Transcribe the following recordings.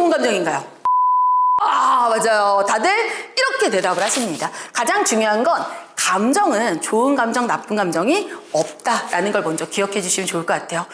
좋은 감정인가요? 아, 맞아요. 다들 이렇게 대답을 하십니다. 가장 중요한 건 감정은 좋은 감정, 나쁜 감정이 없다라는 걸 먼저 기억해 주시면 좋을 것 같아요.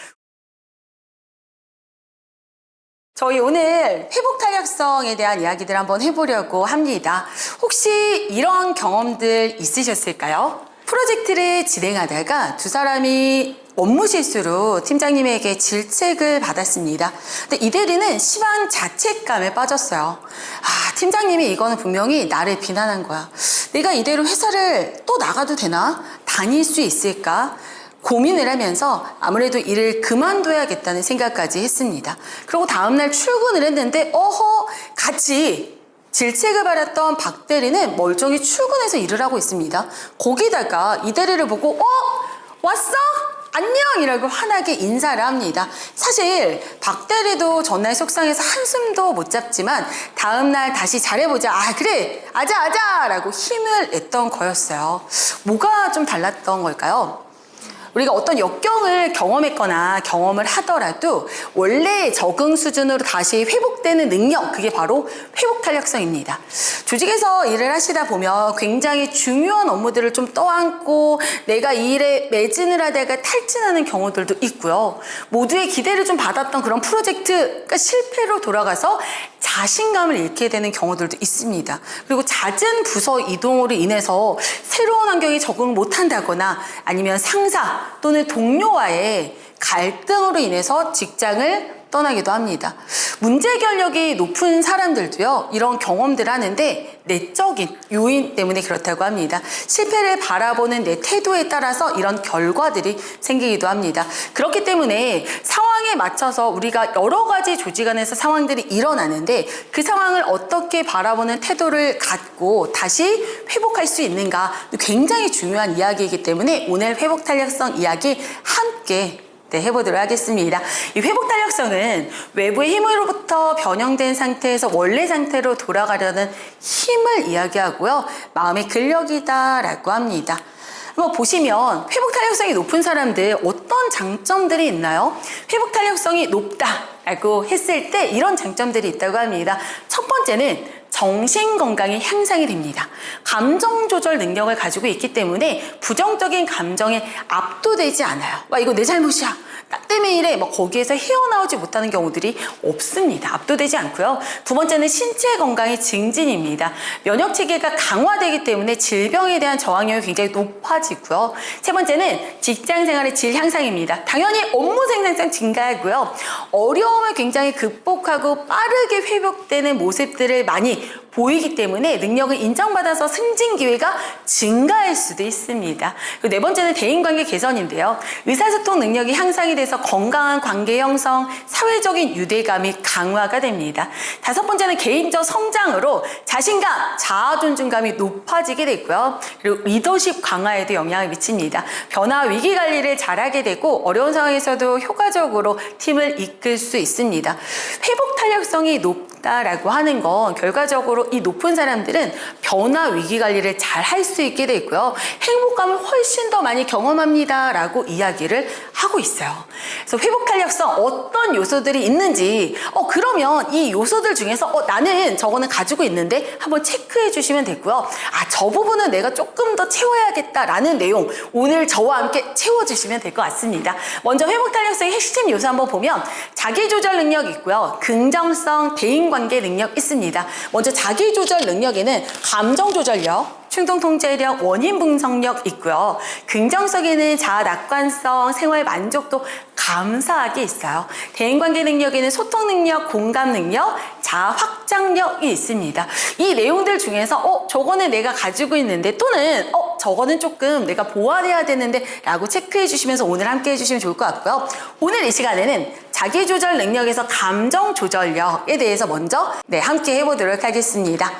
저희 오늘 회복 탄력성에 대한 이야기들 한번 해보려고 합니다. 혹시 이런 경험들 있으셨을까요? 프로젝트를 진행하다가 두 사람이 업무 실수로 팀장님에게 질책을 받았습니다. 근데 이 대리는 심한 자책감에 빠졌어요. 아, 팀장님이 이거는 분명히 나를 비난한 거야. 내가 이대로 회사를 또 나가도 되나? 다닐 수 있을까? 고민을 하면서 아무래도 일을 그만둬야겠다는 생각까지 했습니다. 그리고 다음날 출근을 했는데 같이 질책을 받았던 박 대리는 멀쩡히 출근해서 일을 하고 있습니다. 거기다가 이 대리를 보고 왔어? 안녕! 이라고 환하게 인사를 합니다. 사실 박 대리도 전날 속상해서 한숨도 못 잡지만 다음날 다시 잘해보자. 아, 그래! 아자! 라고 힘을 냈던 거였어요. 뭐가 좀 달랐던 걸까요? 우리가 어떤 역경을 경험했거나 경험을 하더라도 원래 적응 수준으로 다시 회복되는 능력, 그게 바로 회복 탄력성입니다. 조직에서 일을 하시다 보면 굉장히 중요한 업무들을 좀 떠안고 내가 이 일에 매진을 하다가 탈진하는 경우들도 있고요. 모두의 기대를 좀 받았던 그런 프로젝트가 실패로 돌아가서 자신감을 잃게 되는 경우들도 있습니다. 그리고 잦은 부서 이동으로 인해서 새로운 환경에 적응을 못한다거나 아니면 상사 또는 동료와의 갈등으로 인해서 직장을 떠나기도 합니다. 문제 결력이 높은 사람들도요, 이런 경험들을 하는데 내적인 요인 때문에 그렇다고 합니다. 실패를 바라보는 내 태도에 따라서 이런 결과들이 생기기도 합니다. 그렇기 때문에 상황에 맞춰서 우리가 여러 가지 조직 안에서 상황들이 일어나는데 그 상황을 어떻게 바라보는 태도를 갖고 다시 회복할 수 있는가 굉장히 중요한 이야기이기 때문에 오늘 회복 탄력성 이야기 함께 해보도록 하겠습니다. 이 회복 탄력성은 외부의 힘으로부터 변형된 상태에서 원래 상태로 돌아가려는 힘을 이야기하고요. 마음의 근력이다라고 합니다. 한번 보시면 회복 탄력성이 높은 사람들 어떤 장점들이 있나요? 회복 탄력성이 높다라고 했을 때 이런 장점들이 있다고 합니다. 첫 번째는 정신 건강이 향상이 됩니다. 감정 조절 능력을 가지고 있기 때문에 부정적인 감정에 압도되지 않아요. 와, 이거 내 잘못이야. 나 때문에 이래. 거기에서 헤어나오지 못하는 경우들이 없습니다. 압도되지 않고요. 두 번째는 신체 건강의 증진입니다. 면역 체계가 강화되기 때문에 질병에 대한 저항력이 굉장히 높아지고요. 세 번째는 직장 생활의 질 향상입니다. 당연히 업무 생산성 증가하고요. 어려움을 굉장히 극복하고 빠르게 회복되는 모습들을 많이 보이기 때문에 능력을 인정받아서 승진 기회가 증가할 수도 있습니다. 그리고 네 번째는 대인관계 개선인데요. 의사소통 능력이 향상이 돼서 건강한 관계 형성, 사회적인 유대감이 강화가 됩니다. 다섯 번째는 개인적 성장으로 자신감, 자아 존중감이 높아지게 되고요. 그리고 리더십 강화에도 영향을 미칩니다. 변화 위기 관리를 잘하게 되고 어려운 상황에서도 효과적으로 팀을 이끌 수 있습니다. 회복 탄력성이 높다라고 하는 건 결과적으로 이 높은 사람들은 변화 위기 관리를 잘 할 수 있게 되고요. 행복감을 훨씬 더 많이 경험합니다 라고 이야기를 하고 있어요. 그래서 회복 탄력성 어떤 요소들이 있는지 그러면 이 요소들 중에서 나는 저거는 가지고 있는데 한번 체크해 주시면 되고요. 저 부분은 내가 조금 더 채워야겠다라는 내용 오늘 저와 함께 채워주시면 될 것 같습니다. 먼저 회복 탄력성의 핵심 요소 한번 보면 자기조절 능력 있고요. 긍정성, 대인관계 능력 있습니다. 먼저 자기조절 능력에는 감정조절력, 충동통제력, 원인 분석력 있고요. 긍정성에는 자아 낙관성, 생활 만족도, 감사하게 있어요. 대인관계 능력에는 소통 능력, 공감 능력, 자아 확장력이 있습니다. 이 내용들 중에서 저거는 내가 가지고 있는데 또는 저거는 조금 내가 보완해야 되는데 라고 체크해 주시면서 오늘 함께 해주시면 좋을 것 같고요. 오늘 이 시간에는 자기조절 능력에서 감정 조절력에 대해서 먼저 함께 해보도록 하겠습니다.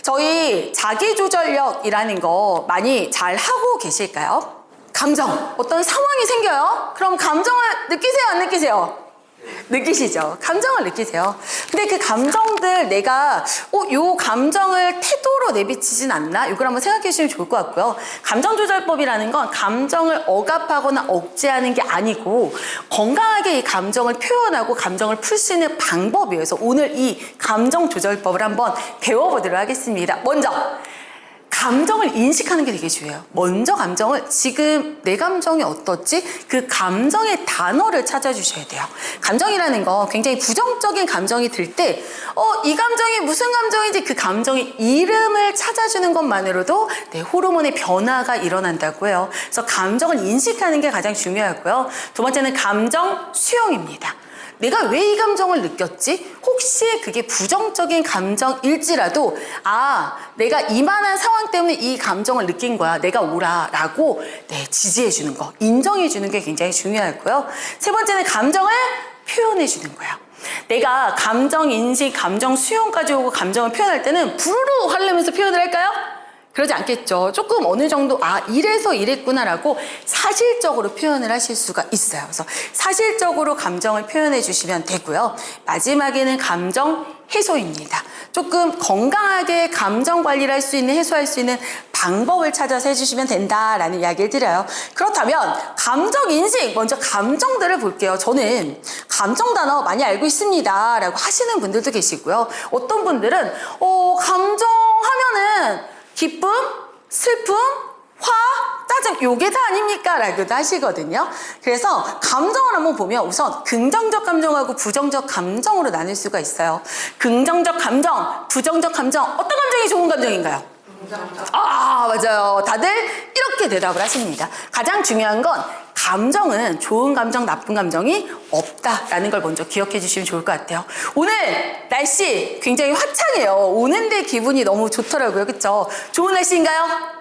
저희 자기조절력이라는 거 많이 잘 하고 계실까요? 감정, 어떤 상황이 생겨요? 그럼 감정을 느끼세요, 안 느끼세요? 느끼시죠? 감정을 느끼세요. 근데 그 감정들 내가 요 감정을 태도로 내비치진 않나? 이걸 한번 생각해 주시면 좋을 것 같고요. 감정조절법이라는 건 감정을 억압하거나 억제하는 게 아니고 건강하게 이 감정을 표현하고 감정을 풀 수 있는 방법이어서 오늘 이 감정조절법을 한번 배워보도록 하겠습니다. 먼저 감정을 인식하는 게 되게 중요해요. 먼저 감정을 지금 내 감정이 어떻지? 그 감정의 단어를 찾아주셔야 돼요. 감정이라는 거 굉장히 부정적인 감정이 들 때 이 감정이 무슨 감정인지 그 감정의 이름을 찾아주는 것만으로도 내 호르몬의 변화가 일어난다고 해요. 그래서 감정을 인식하는 게 가장 중요하고요. 두 번째는 감정 수용입니다. 내가 왜 이 감정을 느꼈지? 혹시 그게 부정적인 감정일지라도 내가 이만한 상황 때문에 이 감정을 느낀 거야. 내가 옳아 라고 지지해 주는 거, 인정해 주는 게 굉장히 중요하고요. 세 번째는 감정을 표현해 주는 거야. 내가 감정 인식, 감정 수용까지 오고 감정을 표현할 때는 부르르 화내면서 표현을 할까요? 그러지 않겠죠. 조금 어느 정도 이래서 이랬구나라고 사실적으로 표현을 하실 수가 있어요. 그래서 사실적으로 감정을 표현해 주시면 되고요. 마지막에는 감정 해소입니다. 조금 건강하게 감정 관리를 할 수 있는, 해소할 수 있는 방법을 찾아서 해주시면 된다라는 이야기를 드려요. 그렇다면 감정 인식, 먼저 감정들을 볼게요. 저는 감정 단어 많이 알고 있습니다 라고 하시는 분들도 계시고요. 어떤 분들은 감정 하면은 기쁨, 슬픔, 화, 짜증 요게 다 아닙니까? 라고도 하시거든요. 그래서 감정을 한번 보면 우선 긍정적 감정하고 부정적 감정으로 나눌 수가 있어요. 긍정적 감정, 부정적 감정, 어떤 감정이 좋은 감정인가요? 맞아요. 다들 이렇게 대답을 하십니다. 가장 중요한 건 감정은 좋은 감정, 나쁜 감정이 없다라는 걸 먼저 기억해 주시면 좋을 것 같아요. 오늘 날씨 굉장히 화창해요. 오는데 기분이 너무 좋더라고요. 그쵸? 좋은 날씨인가요?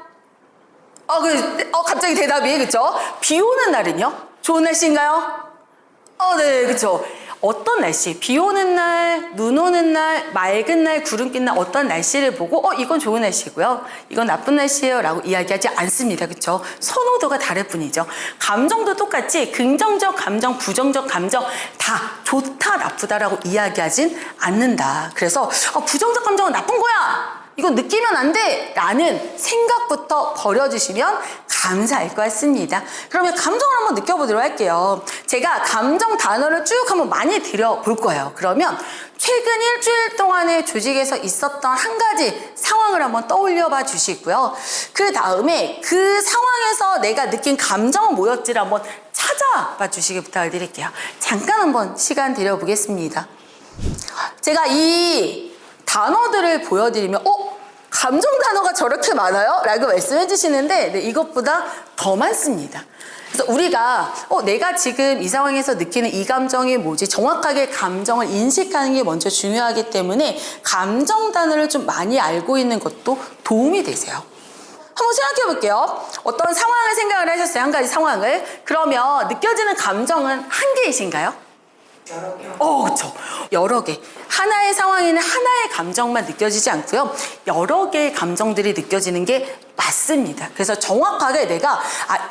갑자기 대답이, 그쵸? 비 오는 날은요? 좋은 날씨인가요? 네, 그쵸? 어떤 날씨, 비 오는 날, 눈 오는 날, 맑은 날, 구름 낀 날 어떤 날씨를 보고 이건 좋은 날씨고요. 이건 나쁜 날씨예요 라고 이야기하지 않습니다. 그쵸? 선호도가 다를 뿐이죠. 감정도 똑같이 긍정적 감정, 부정적 감정 다 좋다, 나쁘다라고 이야기하진 않는다. 그래서 부정적 감정은 나쁜 거야! 이거 느끼면 안 돼! 라는 생각부터 버려주시면 감사할 것 같습니다. 그러면 감정을 한번 느껴보도록 할게요. 제가 감정 단어를 쭉 한번 많이 드려볼 거예요. 그러면 최근 일주일 동안에 조직에서 있었던 한 가지 상황을 한번 떠올려 봐 주시고요. 그 다음에 그 상황에서 내가 느낀 감정은 뭐였지를 한번 찾아봐 주시기 부탁을 드릴게요. 잠깐 한번 시간 드려보겠습니다. 제가 이 단어들을 보여드리면 감정 단어가 저렇게 많아요? 라고 말씀해 주시는데 이것보다 더 많습니다. 그래서 우리가 내가 지금 이 상황에서 느끼는 이 감정이 뭐지? 정확하게 감정을 인식하는 게 먼저 중요하기 때문에 감정 단어를 좀 많이 알고 있는 것도 도움이 되세요. 한번 생각해 볼게요. 어떤 상황을 생각을 하셨어요. 한 가지 상황을. 그러면 느껴지는 감정은 한 개이신가요? 여러 개요. 그쵸. 여러 개. 하나의 상황에는 하나의 감정만 느껴지지 않고요. 여러 개의 감정들이 느껴지는 게 맞습니다. 그래서 정확하게 내가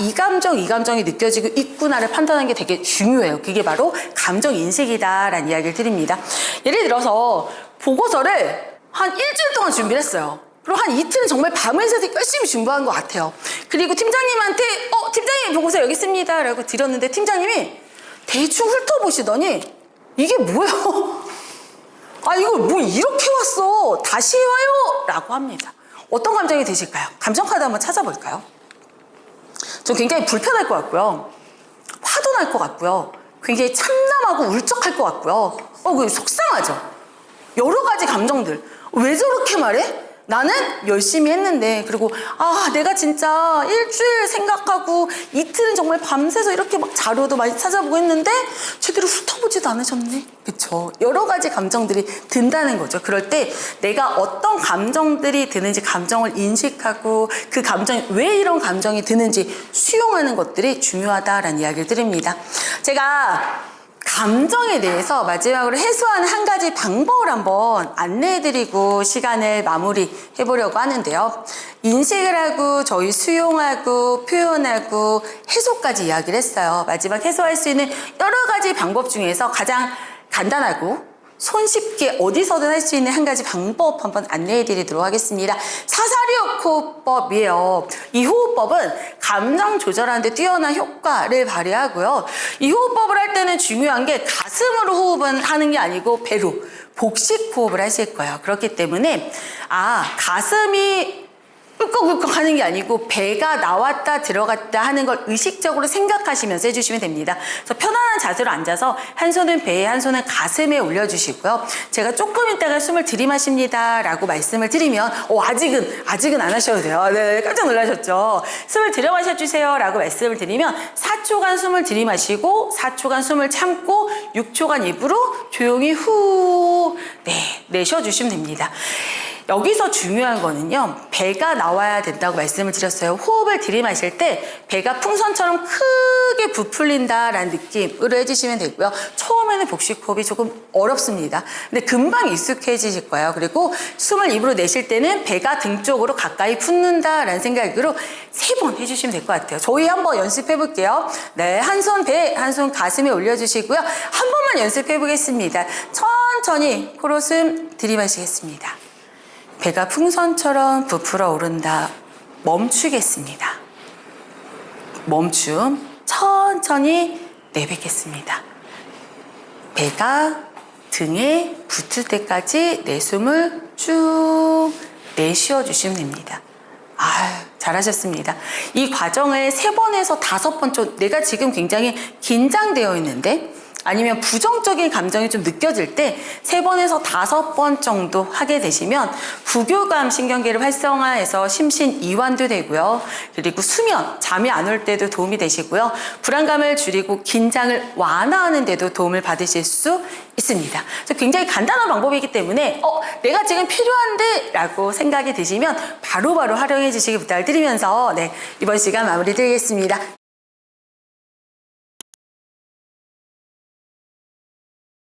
이 감정이 느껴지고 있구나를 판단하는 게 되게 중요해요. 그게 바로 감정 인식이다라는 이야기를 드립니다. 예를 들어서 보고서를 한 일주일 동안 준비를 했어요. 그리고 한 이틀은 정말 밤을 새서 열심히 준비한 것 같아요. 그리고 팀장님한테 팀장님 보고서 여기 있습니다 라고 드렸는데 팀장님이 대충 훑어보시더니 이게 뭐예요? 이걸 뭐 이렇게 왔어? 다시 와요? 라고 합니다. 어떤 감정이 드실까요? 감정 카드 한번 찾아볼까요? 저 굉장히 불편할 것 같고요. 화도 날 것 같고요. 굉장히 참담하고 울적할 것 같고요. 속상하죠? 여러 가지 감정들. 왜 저렇게 말해? 나는 열심히 했는데, 그리고 내가 진짜 일주일 생각하고 이틀은 정말 밤새서 이렇게 막 자료도 많이 찾아보고 했는데 제대로 훑어보지도 않으셨네. 그쵸? 여러 가지 감정들이 든다는 거죠. 그럴 때 내가 어떤 감정들이 드는지 감정을 인식하고 그 감정이 왜 이런 감정이 드는지 수용하는 것들이 중요하다라는 이야기를 드립니다. 제가 감정에 대해서 마지막으로 해소하는 한 가지 방법을 한번 안내해드리고 시간을 마무리해보려고 하는데요. 인식을 하고 저희 수용하고 표현하고 해소까지 이야기를 했어요. 마지막 해소할 수 있는 여러 가지 방법 중에서 가장 간단하고 손쉽게 어디서든 할 수 있는 한 가지 방법 한번 안내해 드리도록 하겠습니다. 사사리호 호흡법이에요. 이 호흡법은 감정 조절하는 데 뛰어난 효과를 발휘하고요. 이 호흡법을 할 때는 중요한 게 가슴으로 호흡은 하는 게 아니고 배로 복식 호흡을 하실 거예요. 그렇기 때문에 가슴이 꿀꺽꿀꺽 하는 게 아니고 배가 나왔다 들어갔다 하는 걸 의식적으로 생각하시면서 해주시면 됩니다. 그래서 편안한 자세로 앉아서 한 손은 배에 한 손은 가슴에 올려주시고요. 제가 조금 있다가 숨을 들이마십니다 라고 말씀을 드리면 아직은 안 하셔도 돼요. 네, 깜짝 놀라셨죠? 숨을 들여마셔주세요 라고 말씀을 드리면 4초간 숨을 들이마시고 4초간 숨을 참고 6초간 입으로 조용히 내쉬어주시면 됩니다. 여기서 중요한 거는요, 배가 나와야 된다고 말씀을 드렸어요. 호흡을 들이마실 때 배가 풍선처럼 크게 부풀린다라는 느낌으로 해주시면 되고요. 처음에는 복식 호흡이 조금 어렵습니다. 근데 금방 익숙해지실 거예요. 그리고 숨을 입으로 내쉴 때는 배가 등 쪽으로 가까이 붙는다라는 생각으로 3번 해주시면 될 것 같아요. 저희 한번 연습해 볼게요. 네, 한 손 배, 한 손 가슴에 올려주시고요. 한 번만 연습해 보겠습니다. 천천히 코로 숨 들이마시겠습니다. 배가 풍선처럼 부풀어 오른다. 멈추겠습니다. 멈춤. 천천히 내뱉겠습니다. 배가 등에 붙을 때까지 내 숨을 쭉 내쉬어 주시면 됩니다. 잘하셨습니다. 이 과정을 3번에서 5번 좀 내가 지금 굉장히 긴장되어 있는데 아니면 부정적인 감정이 좀 느껴질 때 3번에서 5번 정도 하게 되시면 부교감 신경계를 활성화해서 심신 이완도 되고요. 그리고 수면, 잠이 안 올 때도 도움이 되시고요. 불안감을 줄이고 긴장을 완화하는 데도 도움을 받으실 수 있습니다. 그래서 굉장히 간단한 방법이기 때문에 내가 지금 필요한데 라고 생각이 드시면 바로바로 활용해 주시기 부탁을 드리면서 이번 시간 마무리 드리겠습니다.